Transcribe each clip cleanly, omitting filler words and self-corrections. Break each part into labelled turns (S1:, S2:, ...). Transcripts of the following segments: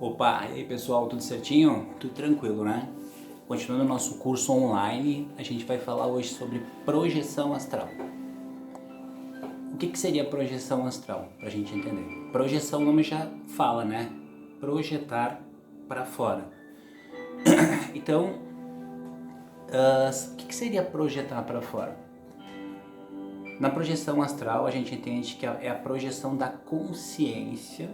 S1: Opa, e aí pessoal, tudo certinho? Tudo tranquilo, né? Continuando o nosso curso online, a gente vai falar hoje sobre projeção astral. O que seria projeção astral, pra gente entender? Projeção, o nome já fala, né? Projetar para fora. Então, o que seria projetar para fora? Na projeção astral, a gente entende que é a projeção da consciência,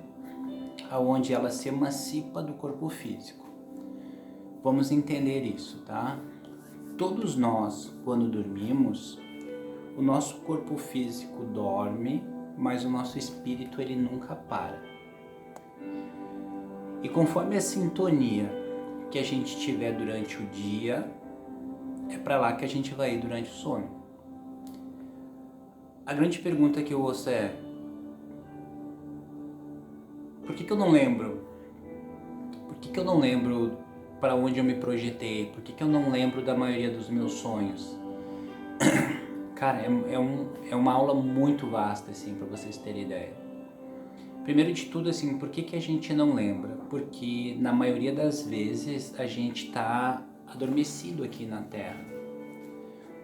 S1: aonde ela se emancipa do corpo físico. Vamos entender isso, tá? Todos nós, quando dormimos, o nosso corpo físico dorme, mas o nosso espírito ele nunca para. E conforme a sintonia que a gente tiver durante o dia, é para lá que a gente vai ir durante o sono. A grande pergunta que eu ouço é: por que eu não lembro? Por que eu não lembro para onde eu me projetei? Por que eu não lembro da maioria dos meus sonhos? Cara, é uma aula muito vasta, assim, para vocês terem ideia. Primeiro de tudo, assim, por que a gente não lembra? Porque na maioria das vezes a gente está adormecido aqui na Terra.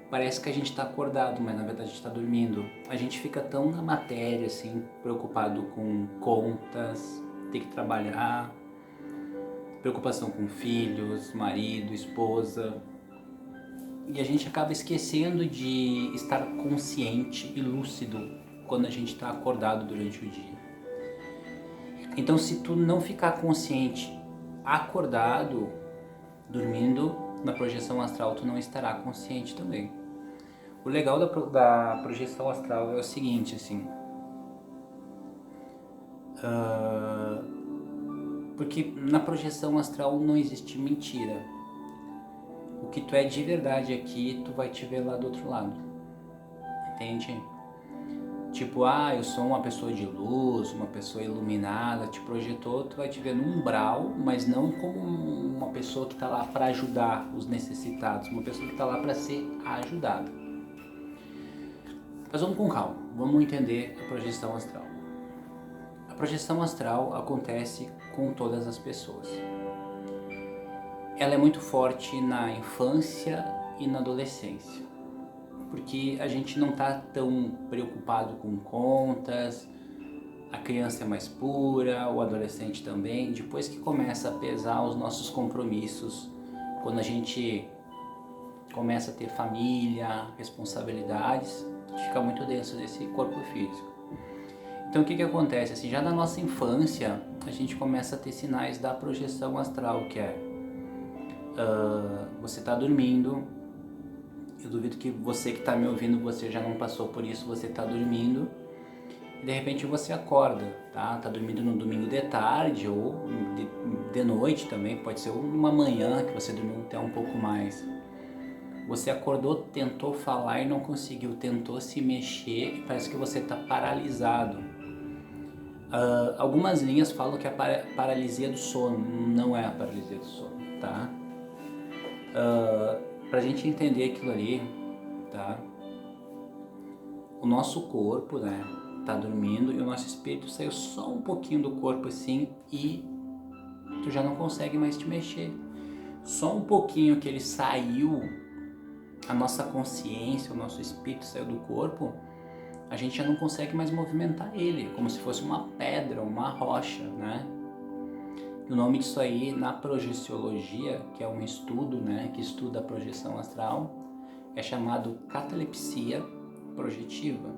S1: Parece que a gente está acordado, mas na verdade a gente está dormindo. A gente fica tão na matéria, assim, preocupado com contas, ter que trabalhar, preocupação com filhos, marido, esposa. E a gente acaba esquecendo de estar consciente e lúcido quando a gente está acordado durante o dia. Então, se tu não ficar consciente, acordado, dormindo, na projeção astral tu não estará consciente também. O legal da projeção astral é o seguinte, assim, porque na projeção astral não existe mentira. O que tu é de verdade aqui, tu vai te ver lá do outro lado. Entende? Tipo, eu sou uma pessoa de luz, uma pessoa iluminada, te projetou, tu vai te ver no umbral, mas não como uma pessoa que está lá para ajudar os necessitados, uma pessoa que está lá para ser ajudada. Mas vamos com calma, vamos entender a projeção astral. A projeção astral acontece com todas as pessoas. Ela é muito forte na infância e na adolescência, porque a gente não está tão preocupado com contas, a criança é mais pura, o adolescente também. Depois que começa a pesar os nossos compromissos, quando a gente começa a ter família, responsabilidades, a gente fica muito denso desse corpo físico. Então o que acontece? Assim, já na nossa infância, a gente começa a ter sinais da projeção astral, que é você está dormindo. Eu duvido que você que está me ouvindo, você já não passou por isso, você está dormindo e de repente você acorda, tá? Tá dormindo no domingo de tarde ou de noite também, pode ser uma manhã que você dormiu até um pouco mais. Você acordou, tentou falar e não conseguiu, tentou se mexer e parece que você está paralisado. Algumas linhas falam que é a paralisia do sono, não é a paralisia do sono, tá? Pra gente entender aquilo ali, tá? O nosso corpo, né, tá dormindo e o nosso espírito saiu só um pouquinho do corpo assim e tu já não consegue mais te mexer. Só um pouquinho que ele saiu, a nossa consciência, o nosso espírito saiu do corpo, a gente já não consegue mais movimentar ele, como se fosse uma pedra, uma rocha, né? O nome disso aí, na projeciologia, que é um estudo, né, que estuda a projeção astral, é chamado catalepsia projetiva,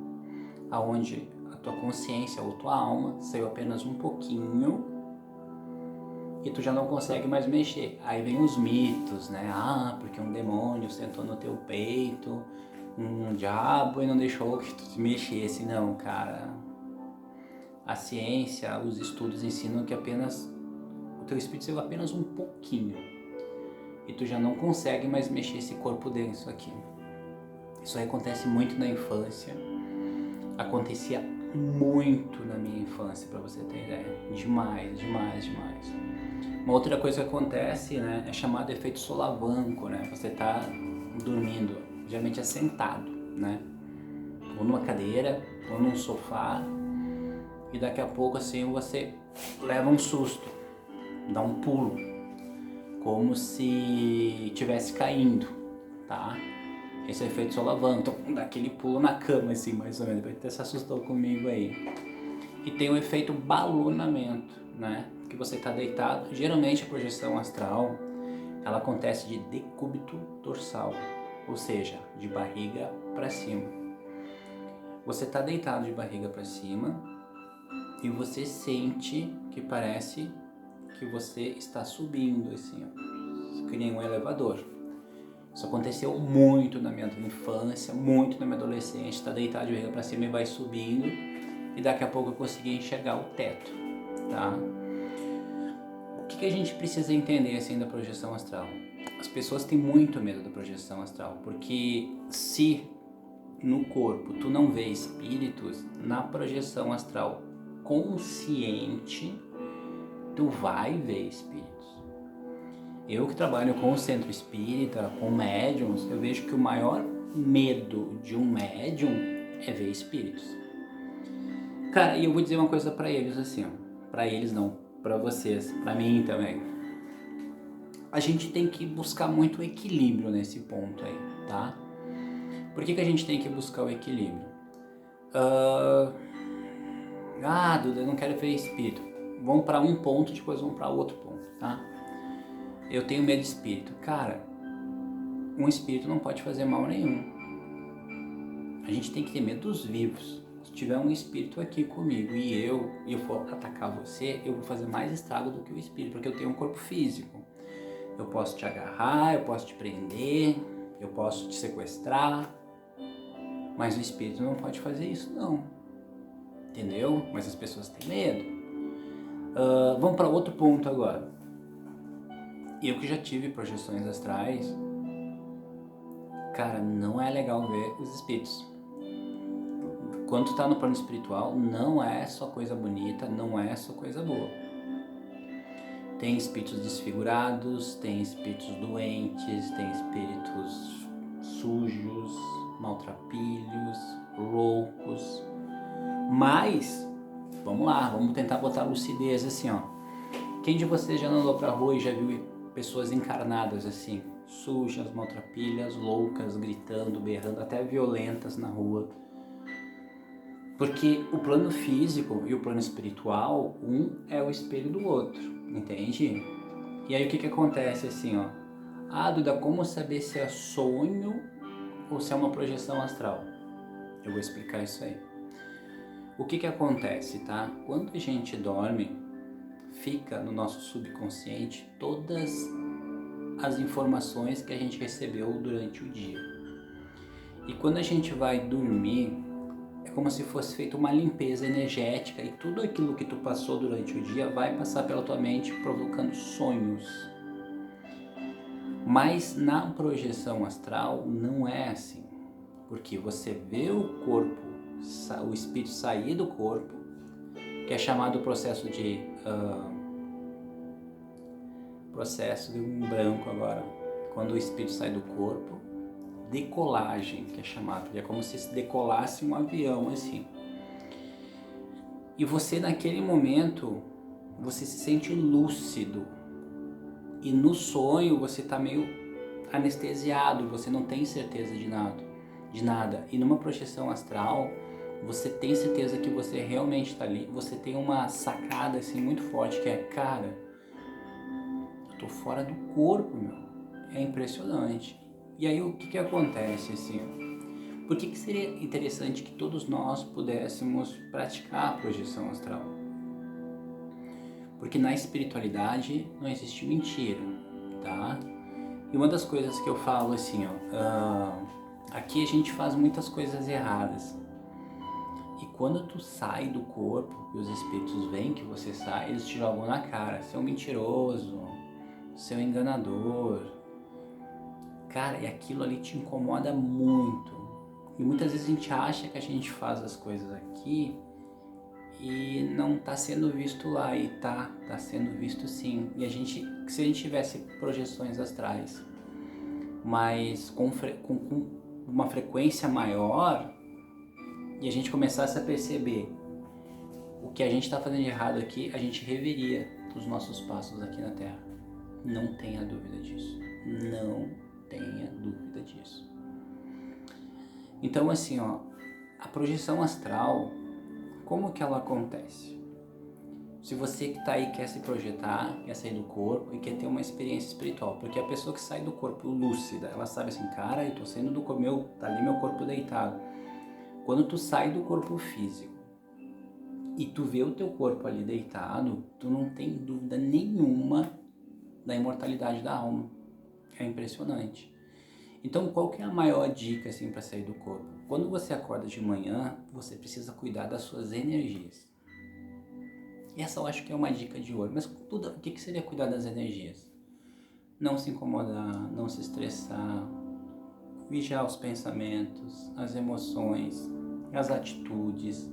S1: aonde a tua consciência ou tua alma saiu apenas um pouquinho e tu já não consegue mais mexer. Aí vem os mitos, né? Porque um demônio sentou no teu peito, um diabo e não deixou que tu te mexesse. Não, cara. A ciência, os estudos ensinam que apenas o teu espírito saiu apenas um pouquinho e tu já não consegue mais mexer esse corpo denso aqui. Isso aí acontece muito na infância, acontecia muito na minha infância, para você ter ideia, demais. Uma outra coisa que acontece, né, é chamado efeito solavanco, né, você tá dormindo, geralmente é sentado, né, ou numa cadeira, ou num sofá, e daqui a pouco assim você leva um susto. dá um pulo, como se estivesse caindo, tá? Esse é o efeito solavanco, dá aquele pulo na cama assim, mais ou menos, até se assustou comigo aí. E tem o efeito balonamento, né? Que você está deitado, geralmente a projeção astral, ela acontece de decúbito dorsal, ou seja, de barriga para cima. Você está deitado de barriga para cima e você sente que parece que você está subindo assim, ó, que nem um elevador. Isso aconteceu muito na minha infância, muito na minha adolescência. Está deitado de barriga para cima e vai subindo e daqui a pouco eu consegui enxergar o teto, tá? O que a gente precisa entender assim da projeção astral? As pessoas têm muito medo da projeção astral, porque se no corpo tu não vê espíritos, na projeção astral consciente tu vai ver espíritos. Eu que trabalho com o centro espírita, com médiums, eu vejo que o maior medo de um médium é ver espíritos. Cara, e eu vou dizer uma coisa pra eles assim, ó, pra eles não, pra vocês, pra mim também. A gente tem que buscar muito equilíbrio nesse ponto aí, tá? Por que a gente tem que buscar o equilíbrio? Duda, eu não quero ver espírito. Vamos pra um ponto, depois vamos pra outro ponto, tá? Eu tenho medo de espírito. Cara, um espírito não pode fazer mal nenhum. A gente tem que ter medo dos vivos. Se tiver um espírito aqui comigo e eu for atacar você, eu vou fazer mais estrago do que o espírito, porque eu tenho um corpo físico. Eu posso te agarrar, eu posso te prender, eu posso te sequestrar, mas o espírito não pode fazer isso não. Entendeu? Mas as pessoas têm medo. Vamos para outro ponto agora. Eu que já tive projeções astrais, cara, não é legal ver os espíritos. Quando tu tá no plano espiritual, não é só coisa bonita, não é só coisa boa. Tem espíritos desfigurados, tem espíritos doentes, tem espíritos sujos, maltrapilhos, loucos. Mas, vamos lá, vamos tentar botar lucidez assim, ó. Quem de vocês já andou pra rua e já viu pessoas encarnadas assim, sujas, maltrapilhas, loucas, gritando, berrando, até violentas na rua? Porque o plano físico e o plano espiritual, um é o espelho do outro, entende? E aí o que acontece assim, ó? Duda, como saber se é sonho ou se é uma projeção astral? Eu vou explicar isso aí. O que acontece, tá? Quando a gente dorme, fica no nosso subconsciente todas as informações que a gente recebeu durante o dia. E quando a gente vai dormir, é como se fosse feita uma limpeza energética e tudo aquilo que tu passou durante o dia vai passar pela tua mente provocando sonhos. Mas na projeção astral não é assim, porque você vê o corpo, o espírito sair do corpo, que é chamado processo de um branco agora, quando o espírito sai do corpo, decolagem, que é chamado, é como se decolasse um avião assim. E você naquele momento, você se sente lúcido, e no sonho você está meio anestesiado, você não tem certeza de nada. E numa projeção astral, você tem certeza que você realmente está ali, você tem uma sacada assim muito forte que é, cara, eu tô fora do corpo, meu. É impressionante. E aí o que acontece assim? Por que seria interessante que todos nós pudéssemos praticar a projeção astral? Porque na espiritualidade não existe mentira, tá? E uma das coisas que eu falo assim, aqui a gente faz muitas coisas erradas. E quando tu sai do corpo e os espíritos veem que você sai, eles te jogam na cara, seu mentiroso, seu enganador. Cara, e aquilo ali te incomoda muito. E muitas vezes a gente acha que a gente faz as coisas aqui e não está sendo visto lá, e tá sendo visto sim. E se a gente tivesse projeções astrais, mas com uma frequência maior, e a gente começasse a perceber o que a gente está fazendo de errado aqui, a gente reveria os nossos passos aqui na Terra. Não tenha dúvida disso. Não tenha dúvida disso. Então, assim, ó, a projeção astral, como que ela acontece? Se você que está aí quer se projetar, quer sair do corpo e quer ter uma experiência espiritual, porque a pessoa que sai do corpo lúcida, ela sabe assim, cara, eu tô saindo do corpo, tá ali meu corpo deitado. Quando tu sai do corpo físico e tu vê o teu corpo ali deitado, tu não tem dúvida nenhuma da imortalidade da alma. É impressionante. Então, qual que é a maior dica assim para sair do corpo? Quando você acorda de manhã, você precisa cuidar das suas energias. Essa eu acho que é uma dica de ouro. Mas tudo, o que seria cuidar das energias? Não se incomodar, não se estressar, vigiar os pensamentos, as emoções, as atitudes.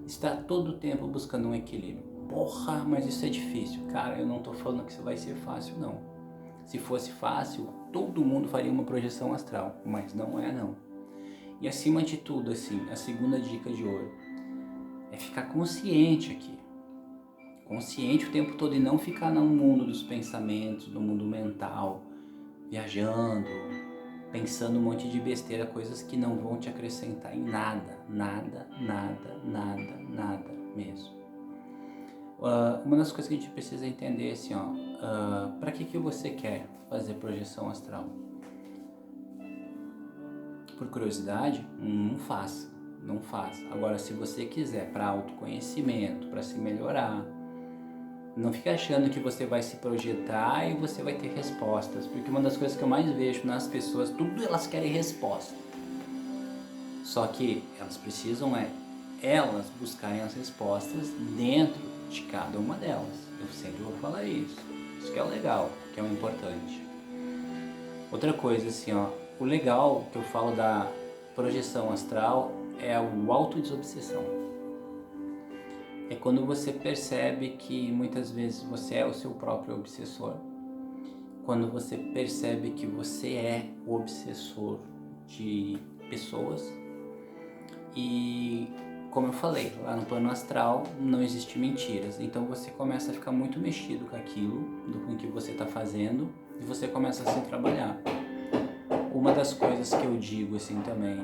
S1: Estar todo o tempo buscando um equilíbrio. Porra, mas isso é difícil. Cara, eu não tô falando que isso vai ser fácil, não. Se fosse fácil, todo mundo faria uma projeção astral, mas não é, não. E acima de tudo, assim, a segunda dica de ouro é ficar consciente aqui. Consciente o tempo todo e não ficar no mundo dos pensamentos, no mundo mental, viajando, pensando um monte de besteira, coisas que não vão te acrescentar em nada, nada, nada, nada, nada mesmo. Uma das coisas que a gente precisa entender é assim, ó, para que você quer fazer projeção astral? Por curiosidade? Não faça, não faça. Agora, se você quiser para autoconhecimento, para se melhorar, não fique achando que você vai se projetar e você vai ter respostas, porque uma das coisas que eu mais vejo nas pessoas, tudo elas querem resposta. Só que elas precisam elas buscarem as respostas dentro de cada uma delas. Eu sempre vou falar isso. Isso que é o legal, que é o importante. Outra coisa assim, ó, o legal que eu falo da projeção astral é o autodesobsessão. É quando você percebe que muitas vezes você é o seu próprio obsessor. Quando você percebe que você é o obsessor de pessoas. E, como eu falei, lá no plano astral não existe mentiras. Então você começa a ficar muito mexido com aquilo, com o que você está fazendo, e você começa a se trabalhar. Uma das coisas que eu digo assim também,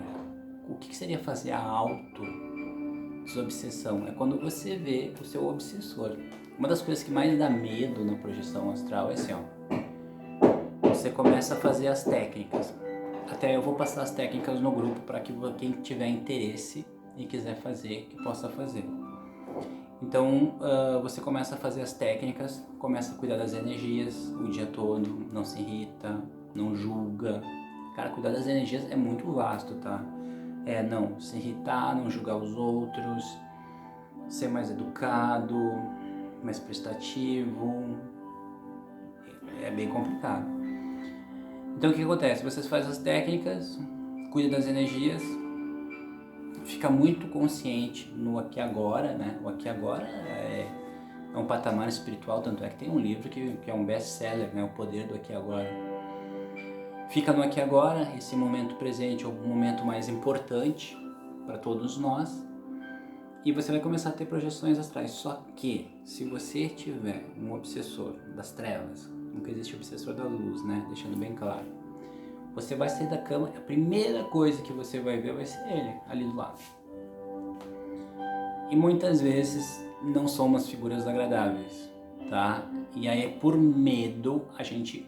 S1: o que seria fazer a autodesobsessão? É quando você vê o seu obsessor. Uma das coisas que mais dá medo na projeção astral é assim, ó, você começa a fazer as técnicas. Até eu vou passar as técnicas no grupo para que quem tiver interesse e quiser fazer, que possa fazer. Então, você começa a fazer as técnicas, começa a cuidar das energias o dia todo, não se irrita, não julga. Cara, cuidar das energias é muito vasto, tá? Não se irritar, não julgar os outros, ser mais educado, mais prestativo. É bem complicado. Então o que acontece? Vocês fazem as técnicas, cuida das energias, fica muito consciente no aqui e agora, né? O aqui e agora é um patamar espiritual, tanto é que tem um livro que é um best-seller, né? O Poder do Aqui e Agora. Fica no aqui e agora, esse momento presente é o momento mais importante para todos nós. E você vai começar a ter projeções astrais. Só que, se você tiver um obsessor das trevas, nunca existe obsessor da luz, né? Deixando bem claro. Você vai sair da cama, a primeira coisa que você vai ver vai ser ele, ali do lado. E muitas vezes não são umas figuras agradáveis, tá? E aí, por medo, a gente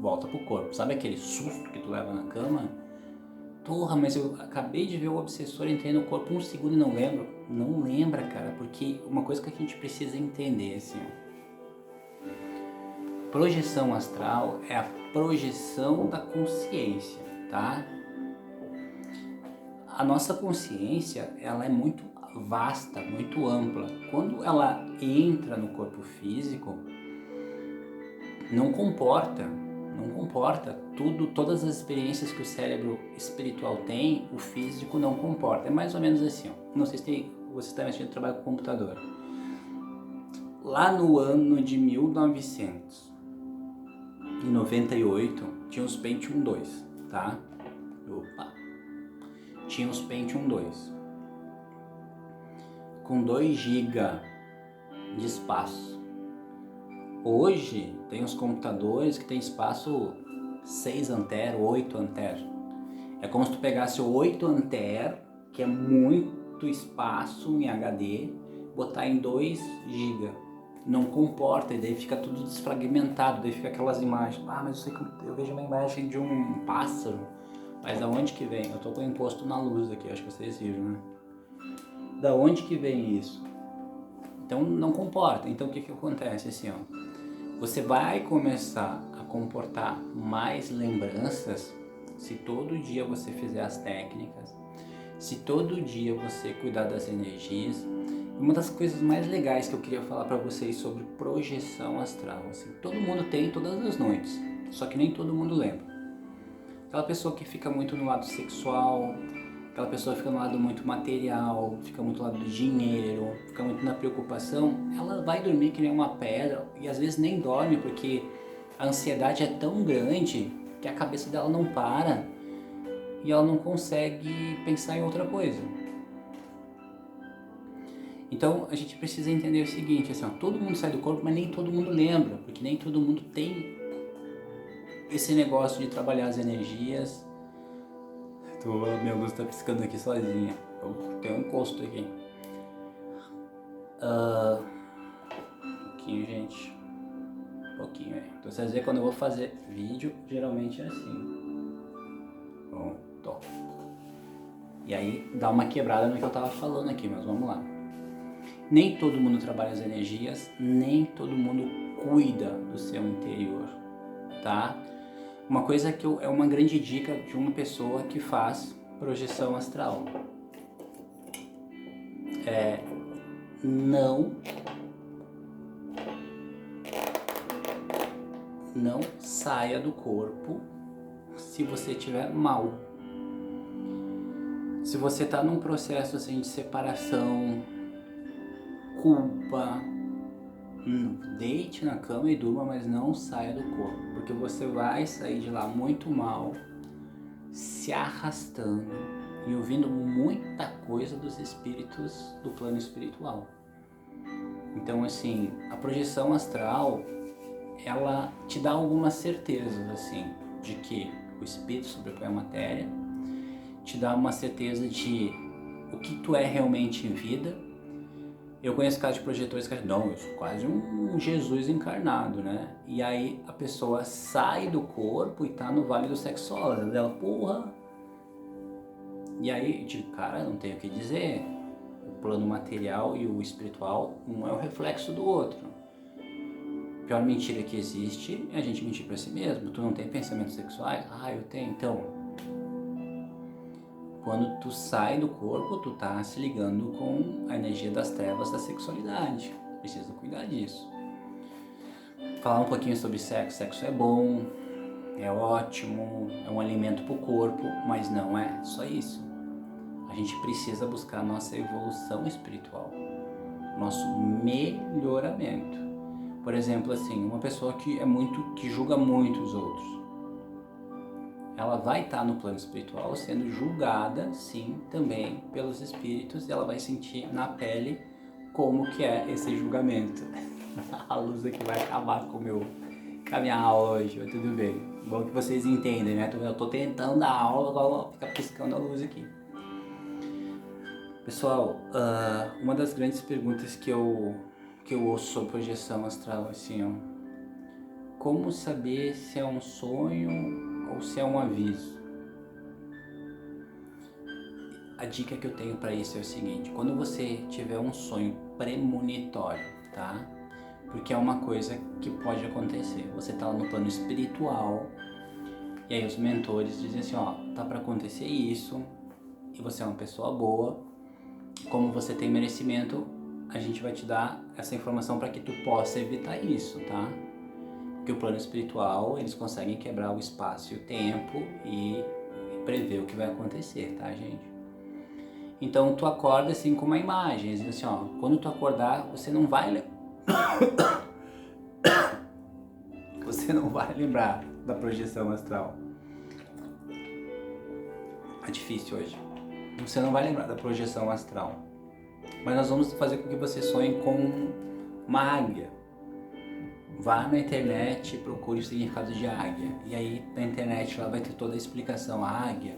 S1: volta pro corpo. Sabe aquele susto que tu leva na cama? Porra, mas eu acabei de ver o obsessor, entrei no corpo um segundo e não lembro. Não lembra, cara, porque uma coisa que a gente precisa entender, assim, ó. Projeção astral é a projeção da consciência, tá? A nossa consciência, ela é muito vasta, muito ampla. Quando ela entra no corpo físico, não comporta todas as experiências que o cérebro espiritual tem, o físico não comporta. É mais ou menos assim, ó. Não sei se você está mexendo, trabalha com computador. Lá no ano de 1998, tinha os Pentium 2, tá? Opa! Tinha os Pentium 2. Com 2 GB de espaço. Hoje tem os computadores que tem espaço 6 ampere, 8 ampere. É como se tu pegasse o 8 ampere, que é muito espaço em HD, botar em 2 GB. Não comporta, e daí fica tudo desfragmentado, daí fica aquelas imagens. Ah, mas eu vejo uma imagem de um pássaro, mas da onde que vem? Eu tô com o imposto na luz aqui, acho que vocês viram, né? Da onde que vem isso? Então não comporta. Então o que que acontece assim, ó? Você vai começar a comportar mais lembranças se todo dia você fizer as técnicas, se todo dia você cuidar das energias. Uma das coisas mais legais que eu queria falar para vocês sobre projeção astral, assim, todo mundo tem todas as noites, só que nem todo mundo lembra. Aquela pessoa que fica muito no lado sexual, aquela pessoa que fica no lado muito material, fica muito no lado do dinheiro, fica muito na preocupação, ela vai dormir que nem uma pedra e às vezes nem dorme porque a ansiedade é tão grande que a cabeça dela não para e ela não consegue pensar em outra coisa. Então a gente precisa entender o seguinte, assim, ó, todo mundo sai do corpo, mas nem todo mundo lembra, porque nem todo mundo tem esse negócio de trabalhar as energias. Minha luz tá piscando aqui sozinha, tem um encosto aqui. Um pouquinho, gente. Um pouquinho, Então vocês veem, quando eu vou fazer vídeo, geralmente é assim. Pronto. E aí dá uma quebrada no que eu tava falando aqui, mas vamos lá. Nem todo mundo trabalha as energias, nem todo mundo cuida do seu interior, tá? Uma coisa que é uma grande dica de uma pessoa que faz projeção astral é não saia do corpo se você estiver mal. Se você está num processo assim de separação, culpa, deite na cama e durma, mas não saia do corpo, porque você vai sair de lá muito mal, se arrastando e ouvindo muita coisa dos espíritos do plano espiritual. Então, assim, a projeção astral, ela te dá algumas certezas, assim, de que o espírito sobrepõe a matéria, te dá uma certeza de o que tu é realmente em vida. Eu conheço casos de projetores que não, eu sou quase um Jesus encarnado, né? E aí a pessoa sai do corpo e tá no vale do sexólogo, dela, porra. E aí, tipo, cara, não tenho o que dizer. O plano material e o espiritual, um é o reflexo do outro. A pior mentira que existe é a gente mentir pra si mesmo. Tu não tem pensamentos sexuais? Ah, eu tenho. Então, quando tu sai do corpo, tu tá se ligando com a energia das trevas da sexualidade. Precisa cuidar disso. Falar um pouquinho sobre sexo. Sexo é bom, é ótimo, é um alimento pro corpo, mas não é só isso. A gente precisa buscar a nossa evolução espiritual, nosso melhoramento. Por exemplo, assim, uma pessoa que julga muito os outros, ela vai estar no plano espiritual sendo julgada, sim, também pelos espíritos, e ela vai sentir na pele como que é esse julgamento. A luz aqui vai acabar com a minha aula hoje, mas tudo bem. Bom que vocês entendem, né? Eu tô tentando dar aula, fica piscando a luz aqui. Pessoal, uma das grandes perguntas que eu ouço sobre projeção astral, assim, ó, como saber se é um sonho ou se é um aviso? A dica que eu tenho para isso é o seguinte: quando você tiver um sonho premonitório, tá? Porque é uma coisa que pode acontecer. Você tá no plano espiritual e aí os mentores dizem assim, ó, tá para acontecer isso e você é uma pessoa boa. Como você tem merecimento, a gente vai te dar essa informação para que tu possa evitar isso, tá? Porque o plano espiritual, eles conseguem quebrar o espaço e o tempo e prever o que vai acontecer, tá, gente? Então tu acorda assim com uma imagem, assim, ó, quando tu acordar, você não vai lembrar da projeção astral. É difícil hoje. Você não vai lembrar da projeção astral. Mas nós vamos fazer com que você sonhe com uma águia. vá na internet e procure o significado de águia. E aí na internet lá vai ter toda a explicação. Águia,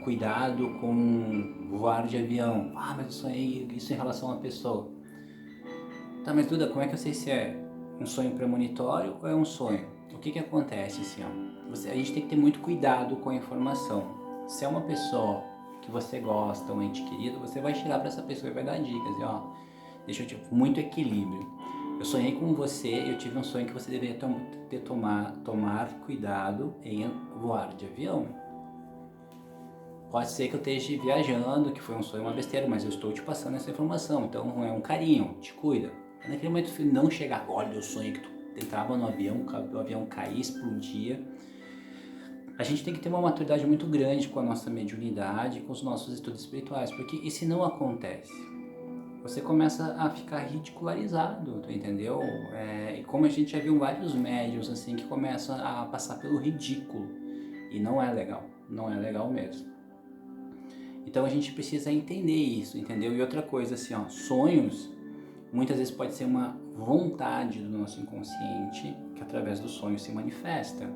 S1: cuidado com voar de avião. Ah, mas eu sonhei isso em relação a uma pessoa. Tá, mas Duda, como é que eu sei se é um sonho premonitório ou é um sonho? O que acontece assim, ó? A gente tem que ter muito cuidado com a informação. Se é uma pessoa que você gosta, um ente querido, você vai chegar para essa pessoa e vai dar dicas. E ó, deixa eu te... muito equilíbrio. Eu sonhei com você, eu tive um sonho que você deveria tomar cuidado em voar de avião. Pode ser que eu esteja viajando, que foi um sonho, uma besteira, mas eu estou te passando essa informação. Então é um carinho, te cuida. Naquele momento não chegar, olha o sonho que tu entrava no avião, o avião caía, explodia. A gente tem que ter uma maturidade muito grande com a nossa mediunidade, com os nossos estudos espirituais, porque e se não acontece? Você começa a ficar ridicularizado, tu entendeu? E como a gente já viu vários médiuns assim que começam a passar pelo ridículo, e não é legal mesmo. Então a gente precisa entender isso, entendeu? E outra coisa assim, ó, sonhos muitas vezes pode ser uma vontade do nosso inconsciente que através do sonho se manifesta.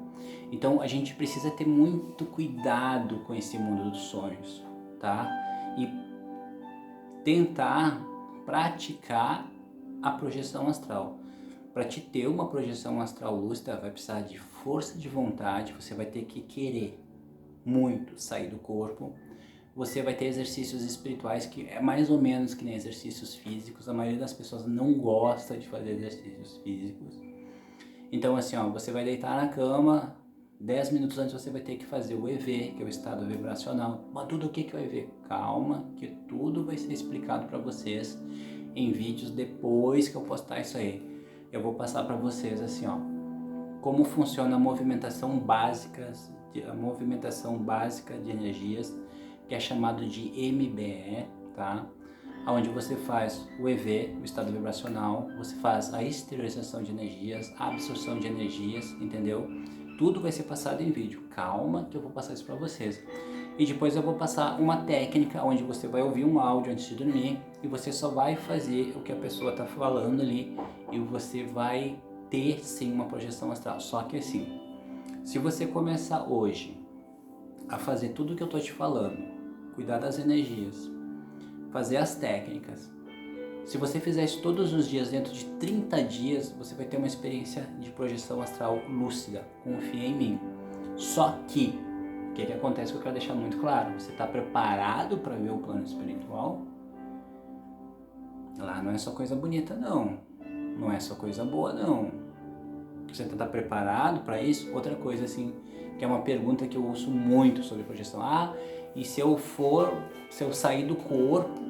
S1: Então a gente precisa ter muito cuidado com esse mundo dos sonhos, tá? E tentar praticar a projeção astral. Para te ter uma projeção astral lúcida, vai precisar de força de vontade, você vai ter que querer muito sair do corpo. Você vai ter exercícios espirituais que é mais ou menos que nem exercícios físicos. A maioria das pessoas não gosta de fazer exercícios físicos. Então assim, ó, você vai deitar na cama, 10 minutos antes você vai ter que fazer o EV, que é o estado vibracional. Mas tudo o que é o EV? Calma, que tudo vai ser explicado para vocês em vídeos depois que eu postar isso aí. Eu vou passar para vocês assim, ó, como funciona a movimentação básica de energias, que é chamado de MBE, tá? Onde você faz o EV, o estado vibracional, você faz a exteriorização de energias, a absorção de energias, entendeu? Tudo vai ser passado em vídeo. Calma que eu vou passar isso para vocês. E depois eu vou passar uma técnica onde você vai ouvir um áudio antes de dormir e você só vai fazer o que a pessoa está falando ali e você vai ter sim uma projeção astral. Só que assim, se você começar hoje a fazer tudo o que eu estou te falando, cuidar das energias, fazer as técnicas, se você fizer isso todos os dias, dentro de 30 dias, você vai ter uma experiência de projeção astral lúcida. Confia em mim. Só que, o que acontece que eu quero deixar muito claro? Você está preparado para ver o plano espiritual? Lá não é só coisa bonita, não. Não é só coisa boa, não. Você está preparado para isso? Outra coisa, assim, que é uma pergunta que eu ouço muito sobre projeção. Ah, e se eu sair do corpo,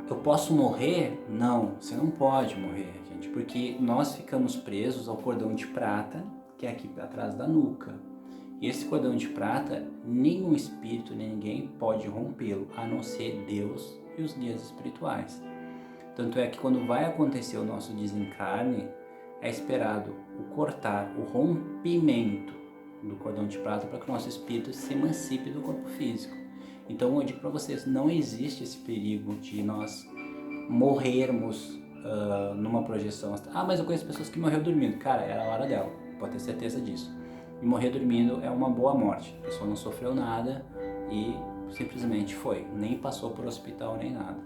S1: eu posso morrer? Não, você não pode morrer, gente, porque nós ficamos presos ao cordão de prata, que é aqui atrás da nuca. E esse cordão de prata, nenhum espírito, nem ninguém pode rompê-lo, a não ser Deus e os guias espirituais. Tanto é que quando vai acontecer o nosso desencarne, é esperado o rompimento do cordão de prata para que o nosso espírito se emancipe do corpo físico. Então eu digo para vocês, não existe esse perigo de nós morrermos numa projeção. Ah, mas eu conheço pessoas que morreram dormindo. Cara, era a hora dela, pode ter certeza disso. E morrer dormindo é uma boa morte. A pessoa não sofreu nada e simplesmente foi. Nem passou por hospital, nem nada.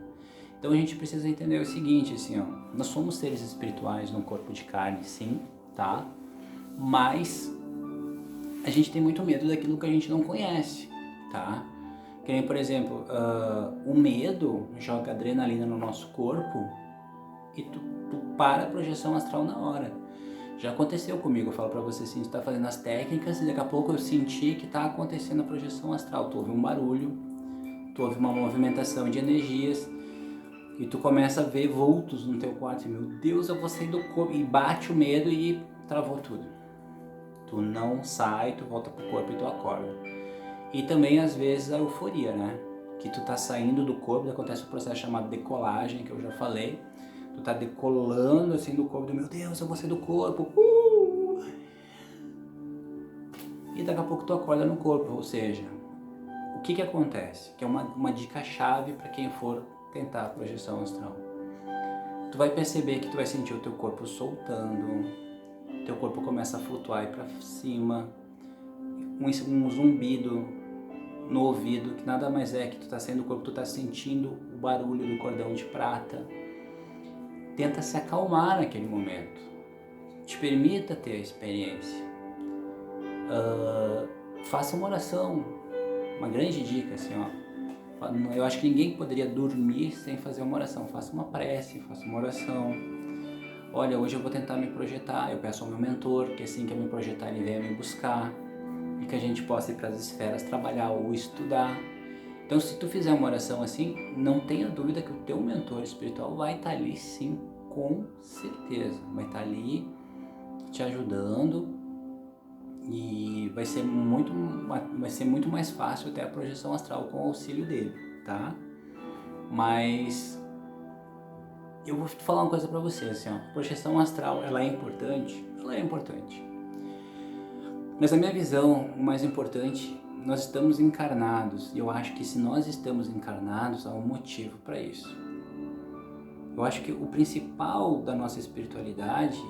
S1: Então a gente precisa entender o seguinte, assim, ó, nós somos seres espirituais num corpo de carne, sim, tá? Mas a gente tem muito medo daquilo que a gente não conhece, tá? Que nem, por exemplo, o medo joga adrenalina no nosso corpo e tu para a projeção astral na hora. Já aconteceu comigo, eu falo pra você assim, tu tá fazendo as técnicas e daqui a pouco eu senti que tá acontecendo a projeção astral. Tu ouve um barulho, tu ouve uma movimentação de energias e tu começa a ver vultos no teu quarto e, meu Deus, eu vou sair do corpo, e bate o medo e travou tudo. Tu não sai, tu volta pro corpo e tu acorda. E também às vezes a euforia, né? Que tu tá saindo do corpo, acontece um processo chamado decolagem, que eu já falei. Tu tá decolando assim do corpo, meu Deus, eu vou sair do corpo. E daqui a pouco tu acorda no corpo, ou seja, o que acontece? Que é uma dica chave para quem for tentar a projeção astral. tu vai perceber que tu vai sentir o teu corpo soltando, teu corpo começa a flutuar para cima, um zumbido no ouvido, que nada mais é que tu tá saindo do corpo, tu tá sentindo o barulho do cordão de prata. Tenta se acalmar naquele momento, te permita ter a experiência. Faça uma oração, uma grande dica assim, ó. Eu acho que ninguém poderia dormir sem fazer uma oração. Faça uma prece, faça uma oração. Olha, hoje eu vou tentar me projetar. Eu peço ao meu mentor que assim que eu me projetar ele venha me buscar e que a gente possa ir para as esferas trabalhar ou estudar. Então, se tu fizer uma oração assim, não tenha dúvida que o teu mentor espiritual vai estar ali sim, com certeza. Vai estar ali te ajudando e vai ser muito mais fácil até a projeção astral com o auxílio dele, tá? Mas eu vou falar uma coisa pra você, assim, ó, projeção astral, ela é importante? Ela é importante. Mas a minha visão, o mais importante, nós estamos encarnados, e eu acho que se nós estamos encarnados, há um motivo para isso. Eu acho que o principal da nossa espiritualidade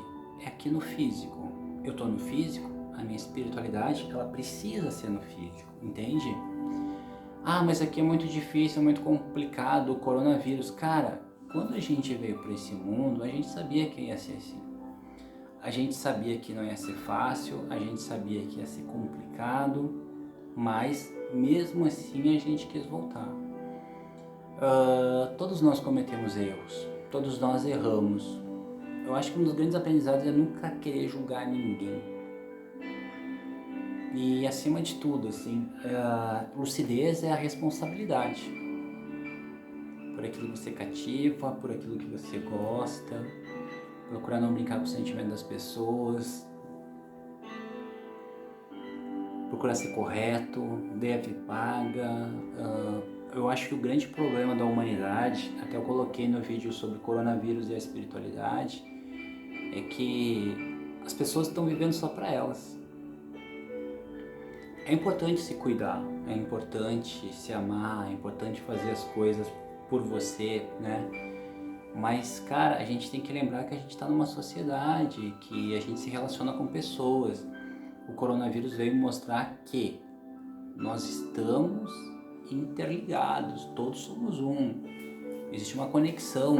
S1: é aqui no físico. Eu estou no físico, a minha espiritualidade, ela precisa ser no físico, entende? Ah, mas aqui é muito difícil, é muito complicado, o coronavírus. Cara, quando a gente veio para esse mundo, a gente sabia que ia ser assim. A gente sabia que não ia ser fácil, a gente sabia que ia ser complicado, mas mesmo assim a gente quis voltar. Todos nós cometemos erros, todos nós erramos. Eu acho que um dos grandes aprendizados é nunca querer julgar ninguém. E acima de tudo, assim, lucidez é a responsabilidade por aquilo que você cativa, por aquilo que você gosta, procurar não brincar com o sentimento das pessoas, procurar ser correto, deve paga. Eu acho que o grande problema da humanidade, até eu coloquei no vídeo sobre coronavírus e a espiritualidade, é que as pessoas estão vivendo só para elas. É importante se cuidar, é importante se amar, é importante fazer as coisas por você, né? Mas, cara, a gente tem que lembrar que a gente está numa sociedade, que a gente se relaciona com pessoas. O coronavírus veio mostrar que nós estamos interligados, todos somos um. Existe uma conexão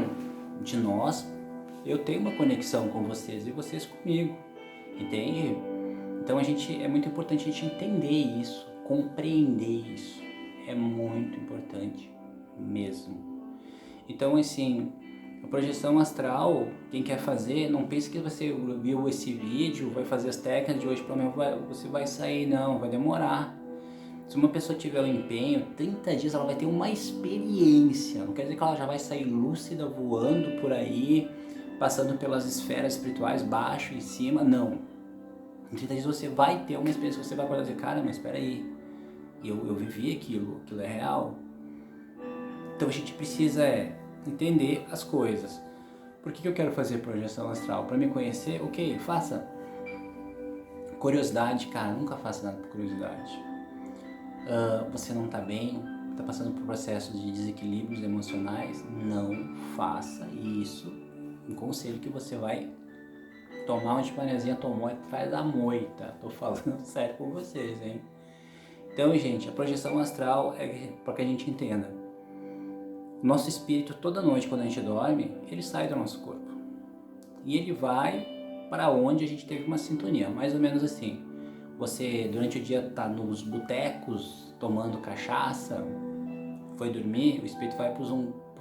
S1: de nós, eu tenho uma conexão com vocês e vocês comigo, entende? Então é muito importante a gente entender isso, compreender isso, é muito importante mesmo. Então assim, a projeção astral, quem quer fazer, não pense que você viu esse vídeo, vai fazer as técnicas de hoje para amanhã, você vai sair, não, vai demorar. Se uma pessoa tiver o empenho, 30 dias ela vai ter uma experiência, não quer dizer que ela já vai sair lúcida, voando por aí, passando pelas esferas espirituais, baixo e cima, não. Em 30 dias você vai ter uma experiência, você vai poder dizer, cara, mas espera aí, eu vivi aquilo é real. Então a gente precisa entender as coisas. Por que eu quero fazer projeção astral? Para me conhecer, ok, faça. Curiosidade, cara, nunca faça nada por curiosidade. Você não está bem, está passando por processos de desequilíbrios emocionais, não faça isso. Um conselho que você vai tomar uma de manezinha, tomou atrás da moita. Tô falando sério com vocês, hein? Então, gente, a projeção astral é para que a gente entenda. O nosso espírito, toda noite, quando a gente dorme, ele sai do nosso corpo. E ele vai para onde a gente teve uma sintonia, mais ou menos assim. Você, durante o dia, tá nos botecos, tomando cachaça, foi dormir, o espírito vai para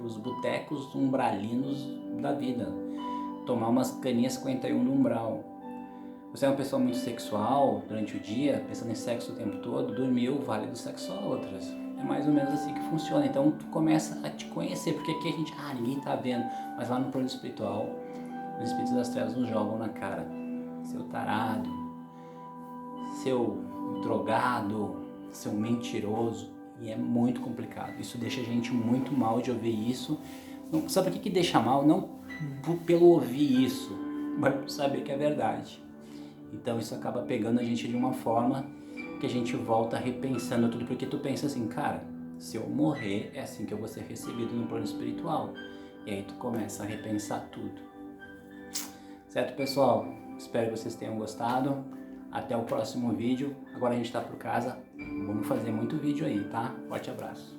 S1: os botecos umbralinos da vida. Tomar umas caninhas 51 no umbral. Você é uma pessoa muito sexual durante o dia, pensando em sexo o tempo todo, dormiu, vale do sexólatras. É mais ou menos assim que funciona. Então tu começa a te conhecer, porque aqui a gente, ninguém tá vendo, mas lá no plano espiritual, os espíritos das trevas nos jogam na cara. Seu tarado, seu drogado, seu mentiroso, e é muito complicado. Isso deixa a gente muito mal de ouvir isso. Não, sabe por que deixa mal? Não pelo ouvir isso, mas por saber que é verdade. Então isso acaba pegando a gente de uma forma que a gente volta repensando tudo, porque tu pensa assim, cara, se eu morrer é assim que eu vou ser recebido no plano espiritual. E aí tu começa a repensar tudo. Certo, pessoal? Espero que vocês tenham gostado. Até o próximo vídeo. Agora a gente tá por casa. Vamos fazer muito vídeo aí, tá? Forte abraço.